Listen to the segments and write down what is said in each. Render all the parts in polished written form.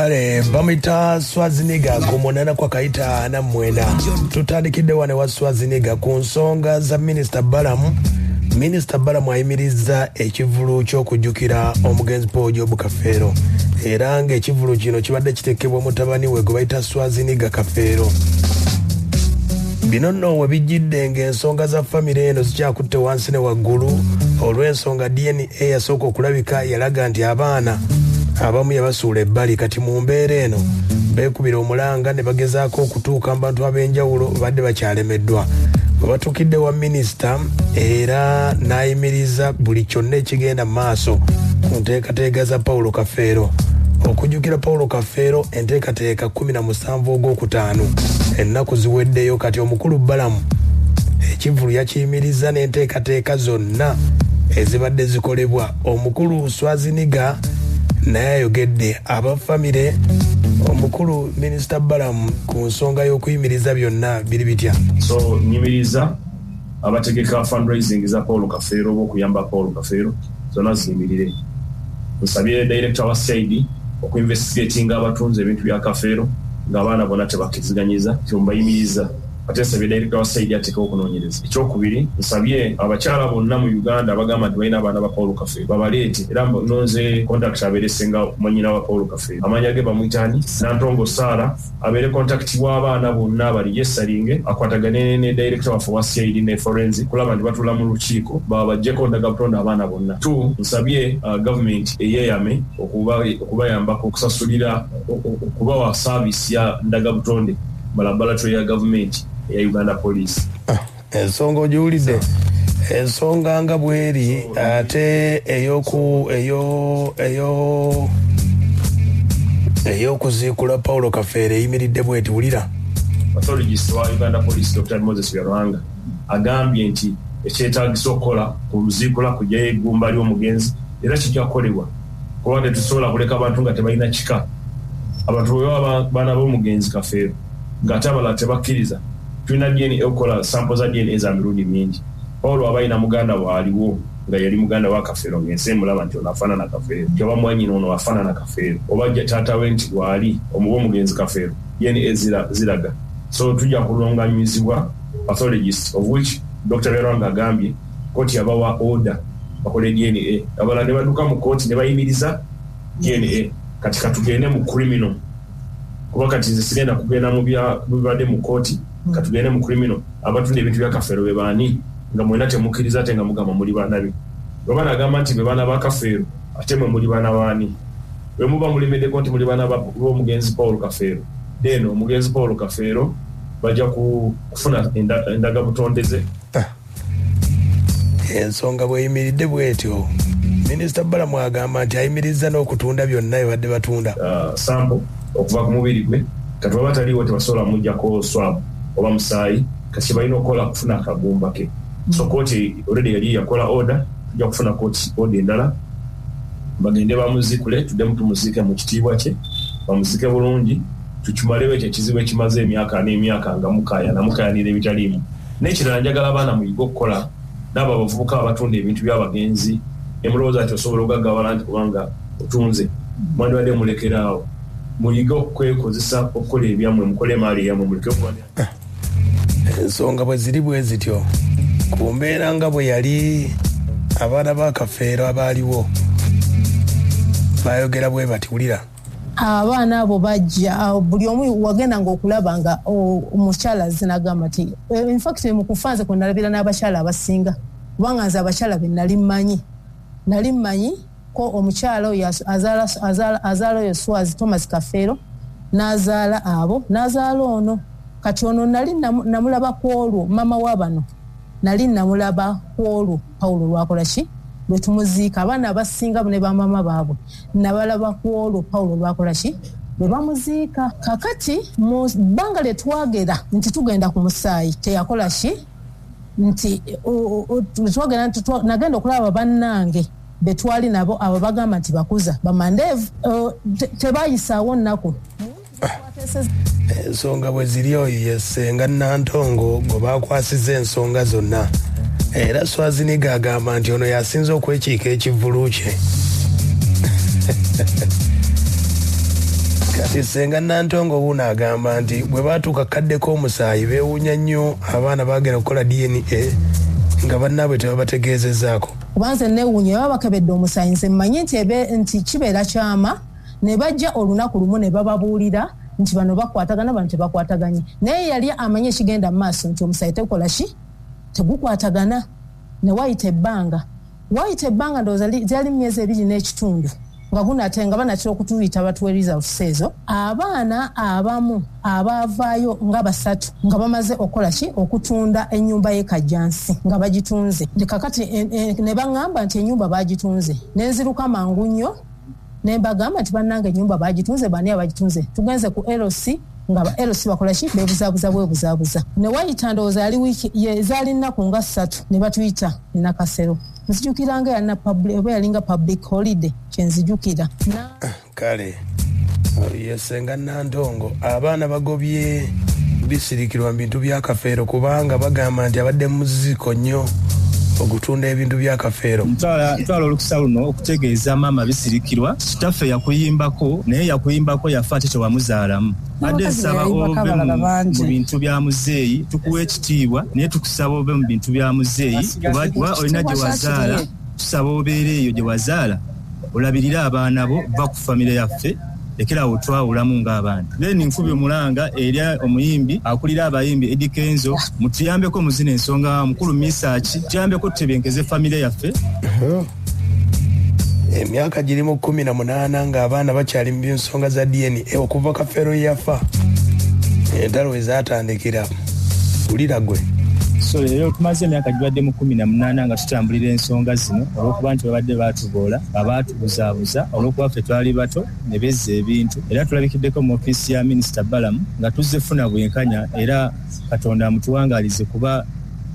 Kale bamita Schwarzenegger kumonana kwa kaita na mwenda tutandikidde wane wa Schwarzenegger ku nsonga za Minister Balamu ayimiriza ekivulu ky'okujjukira omugenzi Paul Job Kafeero era ng'ekivulu kino kibadde kitekebwa mutabani we gwe bayita Schwarzenegger Kafeero. Bino nno we bijjidde ng'ensonga za famire eno zikyakutte wansi ne waggulu olw'ensonga DNA yasooka okulabika yalaga nti abaana abamu yabasuula ebbali kati mu mbeera eno beekubira omulanga ne bagezaako okutuuka mu bantu ab'enjawulo badde bakyalemeddwa. Bwe batuukidde wa minisita era n'ayimiriza buli kyonna ekigenda mu maaso ku nteekateeka za Paulo Kafeero. Okujjukira Paulo Kafeero enteekateeka 17 Ogwokutaano ennaku ziweddeyo kati omukulu Balamu ekivulu yakiyimiriza n'enteekateeka zonna ezibadde zikolebwa. Omukulu Schwarzenegger naye ayogedde abafamire omukulu Minisita Balamu ku nsonga y'okuyimiriza byonna biri bitya. So nyimiriza abategeka fundraising za Paulo Kafeero okuyamba Paulo Kafeero zonna ziyimirire. Nsabye director wa CID okuinvestigatinga abatunze ebintu bya Kafeero ng'abaana bonna tebakkiziganyiza kyombayimiriza ate nsabye director wa CID ateeka okunoonyereza. Ekyokubiri nsabye abakyala bonna mu Uganda abagamba nti balina abaana ba Paulo Kafeero babaleete era nonze contact abeere ssenga mwanyina wa Paulo Kafeero amanya ge bamuyitani Nantongo Sara abeere contact w'abaana bonna bali yesalinge akwatagane ne director waffe wa CID ne forensic kulaba nti batula mu lukiiko babajjeko ndagabutonde abaana bonna. Nsabye government eyeyame okubayambako okusasulira okubawa service ya ndagabutonde laboratory ya government ya Uganda Police. Ensonga ogiwulidde ensonga nga bweri ate eyokuziikula Paulo Kafeero eyimiridde bweti wulira. Pathologist wa Uganda Police Dr. Moses Yarwanga agambye nti ekyetaagisa okukola ku luziikula kujjayo eggumba ly'omugenzi era kijja kukolebwa kuba tetusobola kuleka abantu nga tebalina kika. Abantu bwe baana b'omugenzi Kafeero ng'ate abalala tebakkiriza tulina DNA okukola sample za DNA za mirundi mingi. Paulo abaina muganda waaliwo nga yali muganda wa Kafeero ng'ensi emulaba nti ono afaanana Kafeero oba mwanyina ono afaanana Kafeero oba taata we nti waali omugenzi Kafeero DNA ziraga. So tujja kulonganyizibwa pathologist of which Dr. Yarwanga agambye kooti yabawa order bakole DNA abalala ne badduka mu kooti ne bayimiriza DNA kati katugende mu criminal kuba kati nze sigenda kugenda mu bibadde mu kooti katugende mu criminal abatunda ebintu bya Kafeero be baani nga mwena temukkiriza ate nga mugamba muli baana be bwe agamba nti be baana ba Kafeero ate mwe muli baana baani bwe muba mulimeddeko nti muli baana b'omugenzi Paulo Kafeero then omugenzi Paulo Kafeero bajja kufuna endagabutondeze. Ensonga bweyimiridde bwetyo Minisita Balamu agamba nti ayimiriza n'okutunda byonna bye badde batunda sample okuva ku mubiri gwe kati baba taliwo tebasobola mujjako swab oba musaayi kati balina okukola kufuna akagumba ke. So kooti already yali yakola order tujja kufuna kooti order endala bagende bamuzikule tuddemu tumuziike mu kitiibwa kye bamuzike bulungi tukimalewo ekyo ekizibu ekimaze emyaka n'emyaka nga mukayanira ebitaliimu. N'ekirala njagala abaana muyiga okukola n'abo abavubuka abatunda ebintu by'abagenzi emulowooza nti osobola ogaggawala nti kubanga otunze mwandibadde mulekeraawo muyiga okwekozesa okukola ebyammwe mukole emaali yammwe muleke okuwanira. Ensonga bwe ziri bwe zityo ku mbeera nga bwe yali abaana ba Kafeero abaaliwo bayogera bwe bati wulira. Abaana abo bajja buli omu wagenda ng'okulaba nga omukyala zinagamba ti in fact mu kufanze kwe nalabira n'abakyala abasinga kubanga nze abakyala be nali mmanyi ko omukyala oyo azaala oyo Swazi Thomas Kafeero n'azaala abo n'azaala ono kati ono nali namulaba ku olwo mama wa bano nali namulaba ku olwo Paulo lwakola ki lwe tumuziika abaana abasinga ne bamama baabwe nabalaba ku olwo Paulo lwakola ki lwe bamuziika. Kakati mu bbanga lye twagera nti tugenda ku musaayi teyakola ki nti twagera nagenda okulaba bannange betwali nabo abo bagamba nti bakuza bamandeevu tebayisaawo nnaku. Ensonga bwe ziri oyo yesenga Nantongo gwe bakwasiza ensonga zonna era Schwarzenegger agamba nti ono yasinze okwekiika ekivulu kye kati senga Nantongo wuno agamba nti bwe baatuuka kaddeko omusaayi beewuunya nnyo abaana baagenda kukola DNA nga bannaabwe tebabategeezezaako. Kubanze neewuunya baba bakebedde omusaayi nze mmanyi nti kibeera kyama ne bajja olunaku lumu ne bababuulira nti bano bakwatagana bano tebakwataganye. Naye yali amanye ekigenda mu maaso nti omusaayi tegukola ki? Tegukwatagana. Ne wayita ebbanga ndowooza gyali myezi 2 n'ekitundu nga gunatenga banatera okutuyita batuwe results ezo. Abaana abamu abaavaayo nga 3 nga bamaze okukola ki? Okutunda ennyumba y'ekajjansi nga bagitunze. Kakati ne baŋŋamba nti ennyumba baagitunze. Ne nziruka mangu nnyo ne mbagamba nti bannange ennyumba baagitunze, bani abagitunze? Tugenze ku LC nga ba LC bakola ki? Bebuzaabuza. Ne wayita ndowooza ali wiiki ezaali nnaku nga 3 ne batuyita Nakasero. Nzijukiranga yana oba yalinga public holiday kyenzijukira. Kale yesenga Nantongo abaana bagobye bisirikirwa mu bintu bya kafeero kubanga bagamba nti abadde muziko nnyo okutunda ebintu bya kafeero. Ntwala olukusa luno okutegeeza maama bisirikirwa kitaffe yakuyimbako naye yakuyimbako yafa ate tewamuzaalamu. Adde nsaba obe mu bintu bya muzeeyi tukuwa ekitiibwa naye tukusaba obe mu bintu bya muzeeyi kuba olina gye wazaala tusaba obeera eyo gye wazaala olabirira abaana bo va ku famire yaffe lekerawo twawulamu ng'abantu. Then nkubi omulanga eri omuyimbi akulira abayimbi Eddie Kenzo mutuyambeko muzina ensonga mukulu Misaki tuyambeko tutebenkeze famire yaffe. Emyaka girimu 18 ng'abaana bakyali mu nsonga za DNA okuva Kafeero yafa entalo ezatandikira ulira gwe. So leero tumaze emyaka gibadde mu 18 nga tutambulira ensonga zino olw'okuba nti babadde baatuboola abaatubuzaabuza olw'okuba ffe twali bato ne bezza ebintu era tulabikiddeko mu ofiisi ya Minisita Balamu nga tuzze funa bwenkanya era Katonda amutuwangaalize kuba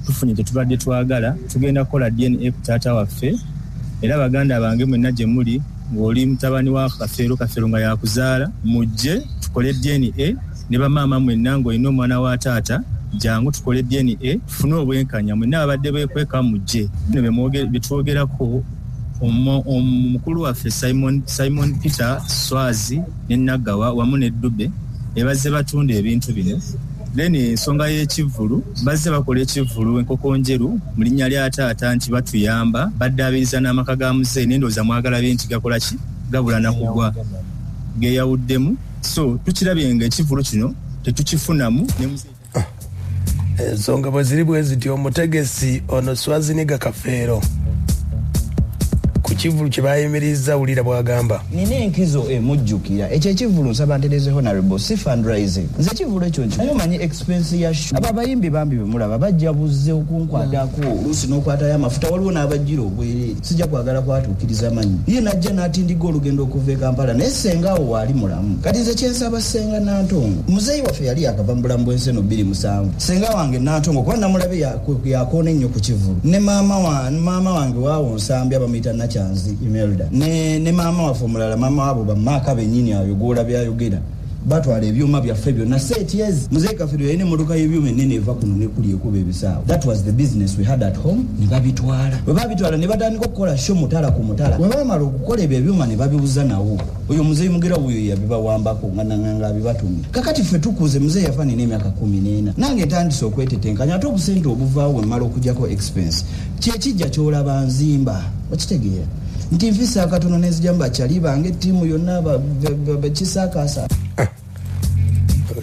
tufunye tetubadde twagala tugenda kukola DNA ku taata waffe era baganda bange mwenna gye muli ng'oli mutabani wa Kafeero nga yakuzaala mujje tukole DNA ne bamaama mwenna ng'olina omwana wa taata jangu tukole DNA tufune obwenkanya mwenna abadde beekweka mujje betwogerako omukulu waffe Simon Peter Swazi ne Nagawa wamu ne Dube ebazze batunda ebintu bino. Then ensonga y'ekivvulu bazze bakola ekivvulu enkoko njeru mu linnya lya taata nti batuyamba baddaabiriza n'amaka ga muzeeyi n'endowooza mwagala bye nti gakola ki gabula nakugwa geeyawuddemu. So tukirabye nga ekivvulu kino tetukifunamu ne muzeeyi ensonga bwe ziri bwe ziti omutegesi ono Swaziniga Kafeero ku kivvulu kye bayimiriza wulira bwagamba. Nina enkizo emujjukira ekyo ekivvulu nsaba ntereze honorable si fundraising nze ekivvulu ekyo naye omanyi expense ya show abo abayimbi bambi bemulaba bajja buzze okunkwatako oluusi n'okwatayo amafuta waliwo n'abajjira obwereere sijja kwagala kwatuukiriza manyi ye najja n'atindiga olugendo okuva e Kampala naye sengaawo waali mulamu kati nze kyensaba senga Nantongo muzeeyi waffe yali yakava mu bulamu bw'enseno 27 senga wange Nantongo kuba namulabe yakoona ennyo ku kivvulu ne maama wange waawo nsambya bamuyita Nakyanzi Imelda ne maama waffe omulala maama wabo bamaaka bennyini ayogoola byayogera batwala ebyuma byaffe byonna 7 years muzeeyi Kafeero yalina emmotoka y'ebyuma ennene eva kuno ne kuli ekuba ebisaawo. That was the business we had at home. Ne babitwala ne batandika okukola show mutala ku mutala bwe bamala okukola ebyo ebyuma ne babibuza nawo oyo muzeeyi mugera wuyo yabibawambako nga nanganga abibatumye. Kakati ffe tukuze muzeeyi yafa nina emyaka 14 nange ntandise okwetetenkanya ate obusente obuvaawo bwe mmala okugjako expense kyekijja kyolaba nzimba okitegeera nti nfisa akatono nezijamba bakyali bange ttiimu yonna bakisakaasa.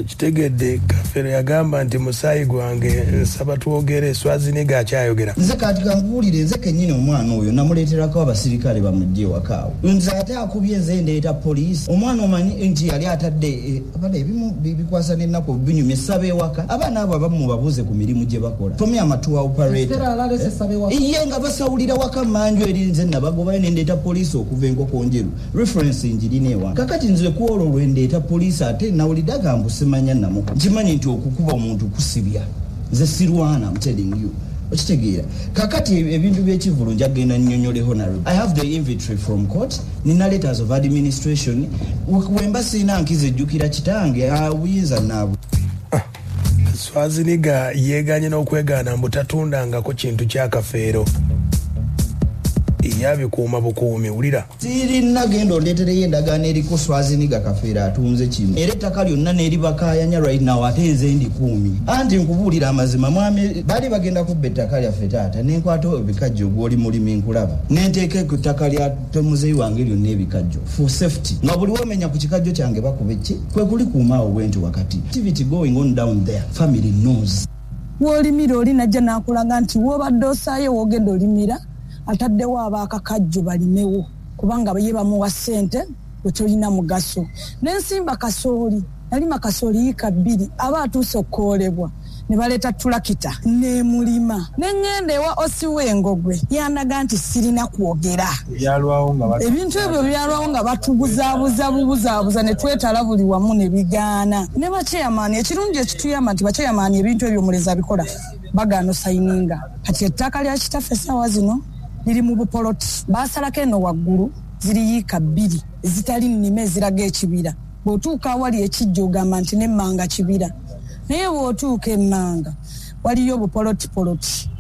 Kitegedde Kafeero yagamba nti musaayi gwange nsaba twogere Swaziniga akyayogera. Nze kati kankuwulire nze kennyini omwana oyo namuleeterako abasirikale bamujje wakaawo nze ate akubye nze ndeeta poliisi omwana omanyi nti yali atadde abadde ebimu bikwasa n'ennaku binyumya essaba ewaka abaana abo abamu mubabuuze ku mirimu gye bakola tomya amatuwa operator ye nga basawulira waka manju eri nze nabagobayo nendeeta poliisi okuva enkoko njeru reference njirina ewa kakati nze kuolwo lwendeeta poliisi ate nawulidde agamba simanya namuko nkimanyi nti okukuba omuntu kusibya nze sirwana I'm telling you okitegeera kakati ebintu by'ekivvulu njagenda nnyonyole honorable I have the inventory from court nina letters of administration wemba siina nkize ejjukira kitange buyinza naabwe. Swaziniga yeeganye n'okwegaana mbu tatundangako kintu kya Kafeero yabikuuma bukuumi wulira sirina genda ondeetereyo endagaano eriko Swaziniga Kafeera atunze kino era ettaka lyonna n'eribakaayanya right now ate nze ndi 10 anti nkubuulira amazima mwami bali bagenda kubba ettaka lyaffe taata nenkwata ebikajjo gw'oli mulimi nkulaba nenteeka ku ttaka lya muzeeyi wange lyonna ebikajjo for safety nga buli womenya ku kikajjo kyange bakuba ki kwe kuli kuumaawo bwenti wakati activity going on down there family knows w'olimira oli najja n'akulaga nti w'obadde osaayo w'ogenda olimira ataddewo abaakakajjo balimewo kubanga ye bamuwa ssente wetolina mugaso n'ensimba kasooli nalima kasooli yika 2 aba atuuse okukoolebwa ne baleeta tulakita n'emulima n'engenda ewa osi w'engogwe yandaga nti sirina kwogera ebintu ebyo byalwawo nga batubuzaabuza ne twetala buli wamu ne bigaana ne bakyeyamaani ekirungi ekituyamba nti bakyeyamaani ebintu ebyo mulezi abikola bagaana osayininga kati ettaka lya kitaffe essaawa zino liri mu bupoloti baasalako eno waggulu ziri yiika 2 zitali nnime eziraga ekibira bw'otuuka awali ekijja ogamba nti n'emmanga kibira naye bw'otuuka emmanga waliyo obupolotipoloti